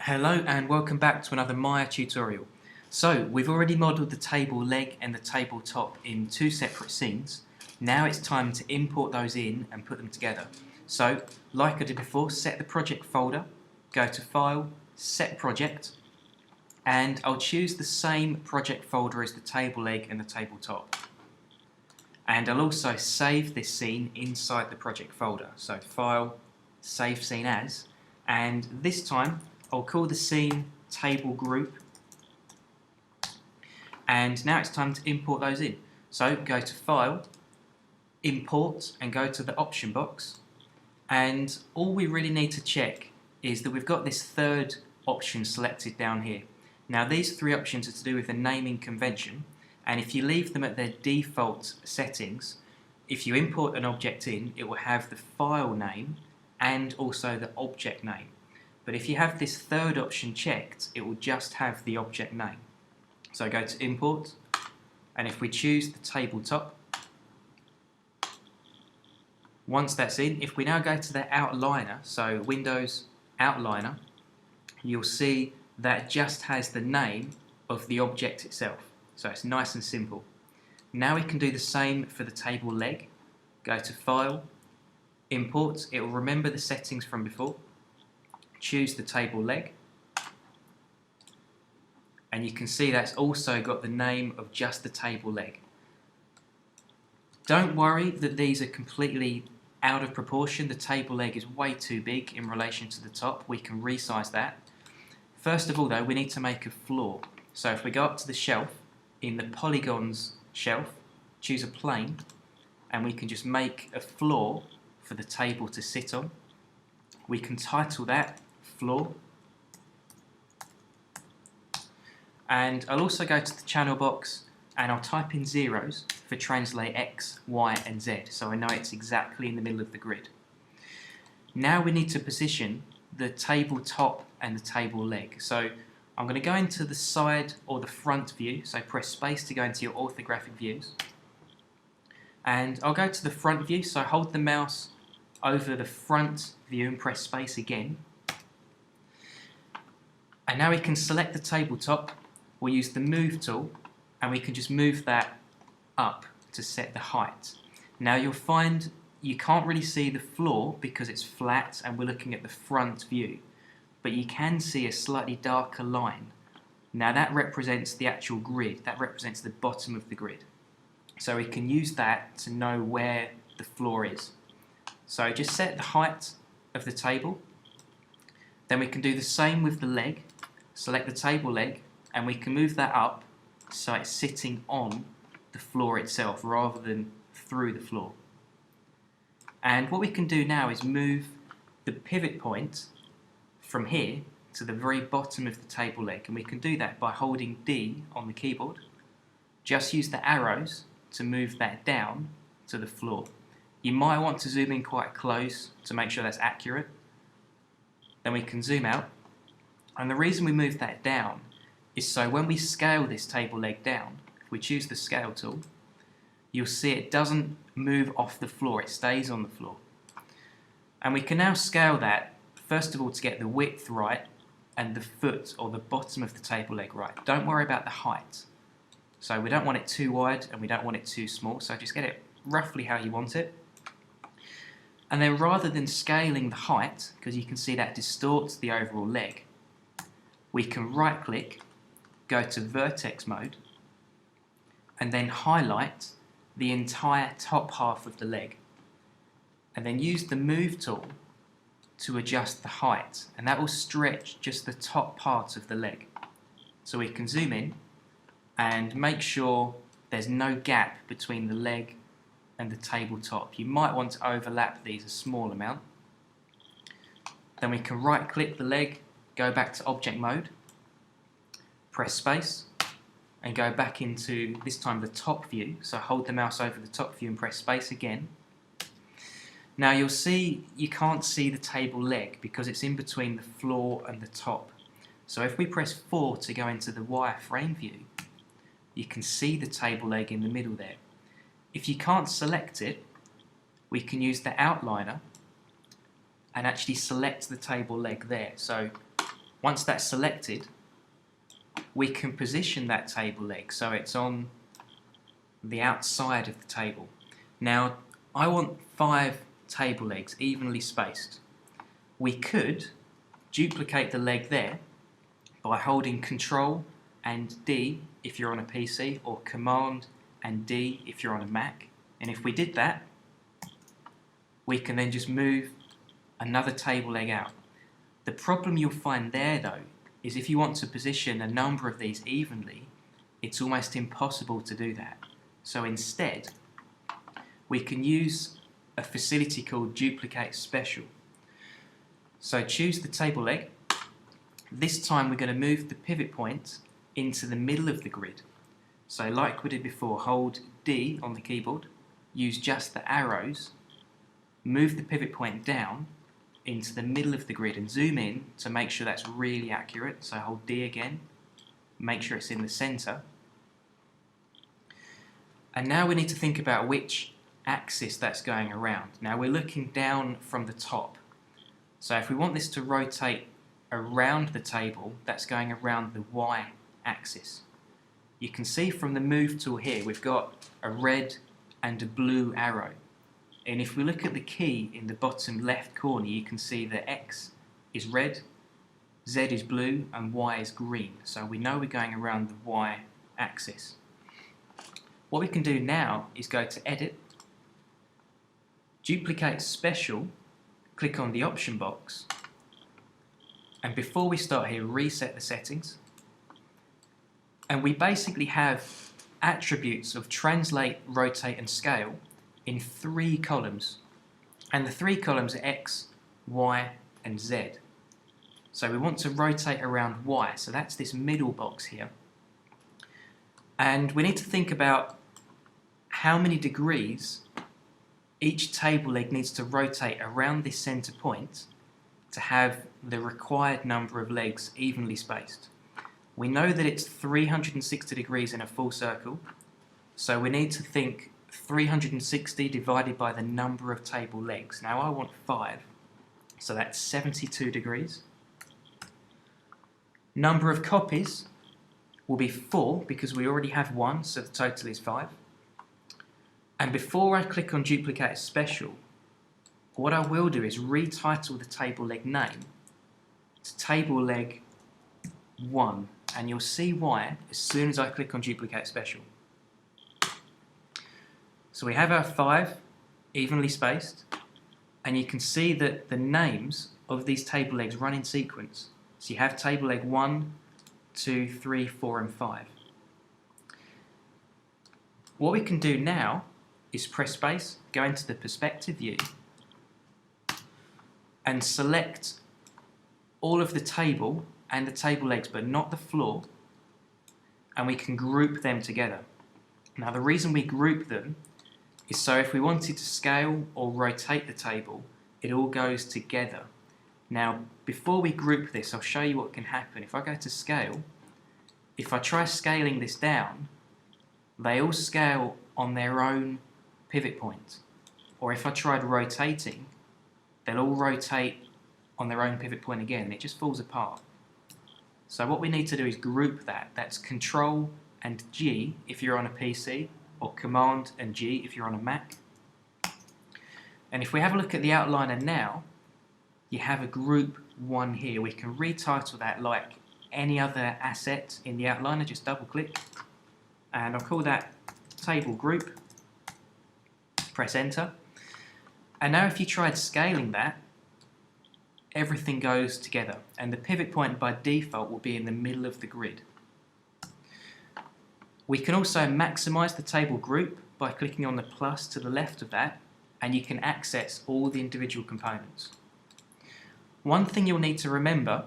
Hello and welcome back to another Maya tutorial. So we've already modelled the table leg and the table top in two separate scenes. Now it's time to import those in and put them together. So like I did before, set the project folder, go to File, Set Project, and I'll choose the same project folder as the table leg and the table top. And I'll also save this scene inside the project folder. So File, Save Scene As, and this time I'll call the scene Table Group, and now it's time to import those in. So go to File, Import, and go to the option box, and all we really need to check is that we've got this third option selected down here. Now these three options are to do with the naming convention, and if you leave them at their default settings, if you import an object in, it will have the file name and also the object name. But if you have this third option checked, it will just have the object name. So go to Import, and if we choose the tabletop, once that's in, if we now go to the outliner, so Windows Outliner, you'll see that just has the name of the object itself. So it's nice and simple. Now we can do the same for the table leg. Go to File, Import, it will remember the settings from before. Choose the table leg, and you can see that's also got the name of just the table leg. Don't worry that these are completely out of proportion. The table leg is way too big in relation to the top. We can resize that. First of all though, we need to make a floor. So if we go up to the shelf, in the polygons shelf, choose a plane, and we can just make a floor for the table to sit on. We can title that Floor, and I'll also go to the channel box and I'll type in zeros for translate X, Y and Z, so I know it's exactly in the middle of the grid. Now we need to position the table top and the table leg. So I'm going to go into the side or the front view, so press space to go into your orthographic views, and I'll go to the front view, so hold the mouse over the front view and press space again. And now we can select the tabletop, we'll use the move tool, and we can just move that up to set the height. Now you'll find you can't really see the floor because it's flat and we're looking at the front view, but you can see a slightly darker line. Now that represents the actual grid, that represents the bottom of the grid. So we can use that to know where the floor is. So just set the height of the table, then we can do the same with the leg. Select the table leg, and we can move that up so it's sitting on the floor itself rather than through the floor. And what we can do now is move the pivot point from here to the very bottom of the table leg, and we can do that by holding D on the keyboard. Just use the arrows to move that down to the floor. You might want to zoom in quite close to make sure that's accurate. Then we can zoom out. And the reason we move that down is so when we scale this table leg down, if we choose the scale tool, you'll see it doesn't move off the floor, it stays on the floor. And we can now scale that, first of all, to get the width right and the foot or the bottom of the table leg right. Don't worry about the height. So we don't want it too wide and we don't want it too small, so just get it roughly how you want it. And then rather than scaling the height, because you can see that distorts the overall leg, we can right click, go to vertex mode, and then highlight the entire top half of the leg. And then use the move tool to adjust the height, and that will stretch just the top part of the leg. So we can zoom in and make sure there's no gap between the leg and the tabletop. You might want to overlap these a small amount. Then we can right click the leg, go back to object mode, press space, and go back into, this time, the top view. So hold the mouse over the top view and press space again. Now you'll see you can't see the table leg because it's in between the floor and the top. So if we press 4 to go into the wireframe view, you can see the table leg in the middle there. If you can't select it, we can use the outliner and actually select the table leg there. So Once that's selected, we can position that table leg so it's on the outside of the table. Now, I want 5 table legs evenly spaced. We could duplicate the leg there by holding Control and D if you're on a PC, or Command and D if you're on a Mac. And if we did that, we can then just move another table leg out. The problem you'll find there though is if you want to position a number of these evenly, it's almost impossible to do that. So instead, we can use a facility called Duplicate Special. So choose the table leg. This time we're going to move the pivot point into the middle of the grid. So like we did before, hold D on the keyboard, use just the arrows, move the pivot point down into the middle of the grid and zoom in to make sure that's really accurate. So hold D again, make sure it's in the center. And now we need to think about which axis that's going around. Now we're looking down from the top. So if we want this to rotate around the table, that's going around the Y axis. You can see from the move tool here, we've got a red and a blue arrow. And if we look at the key in the bottom left corner, you can see that X is red, Z is blue, and Y is green. So we know we're going around the Y axis. What we can do now is go to Edit, Duplicate Special, click on the option box, and before we start here, reset the settings. And we basically have attributes of translate, rotate, and scale in 3 columns. And the 3 columns are X, Y, and Z. So we want to rotate around Y, so that's this middle box here. And we need to think about how many degrees each table leg needs to rotate around this center point to have the required number of legs evenly spaced. We know that it's 360 degrees in a full circle, so we need to think 360 divided by the number of table legs. Now I want 5, so that's 72 degrees. Number of copies will be 4 because we already have 1, so the total is 5. And before I click on Duplicate Special, what I will do is retitle the table leg name to Table Leg 1, and you'll see why as soon as I click on Duplicate Special. So we have our 5 evenly spaced, and you can see that the names of these table legs run in sequence. So you have table leg 1, 2, 3, 4, and 5. What we can do now is press space, go into the perspective view, and select all of the table and the table legs, but not the floor, and we can group them together. Now the reason we group them is so if we wanted to scale or rotate the table, it all goes together. Now before we group this, I'll show you what can happen. If I go to scale, if I try scaling this down, they all scale on their own pivot point. Or if I tried rotating, they'll all rotate on their own pivot point again, and it just falls apart. So what we need to do is group that. That's Control and G if you're on a PC, or Command and G if you're on a Mac. And if we have a look at the outliner now, you have a group 1 here. We can retitle that like any other asset in the outliner, just double click, and I'll call that Table Group. Press enter. And now if you tried scaling that, everything goes together, and the pivot point by default will be in the middle of the grid. We can also maximize the table group by clicking on the plus to the left of that, and you can access all the individual components. One thing you'll need to remember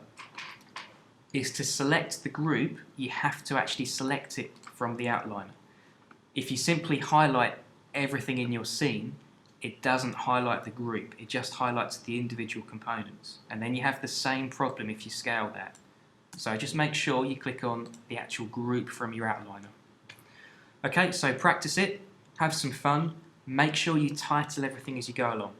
is to select the group, you have to actually select it from the outliner. If you simply highlight everything in your scene, it doesn't highlight the group, it just highlights the individual components. And then you have the same problem if you scale that. So just make sure you click on the actual group from your outliner. Okay, so practice it, have some fun, make sure you title everything as you go along.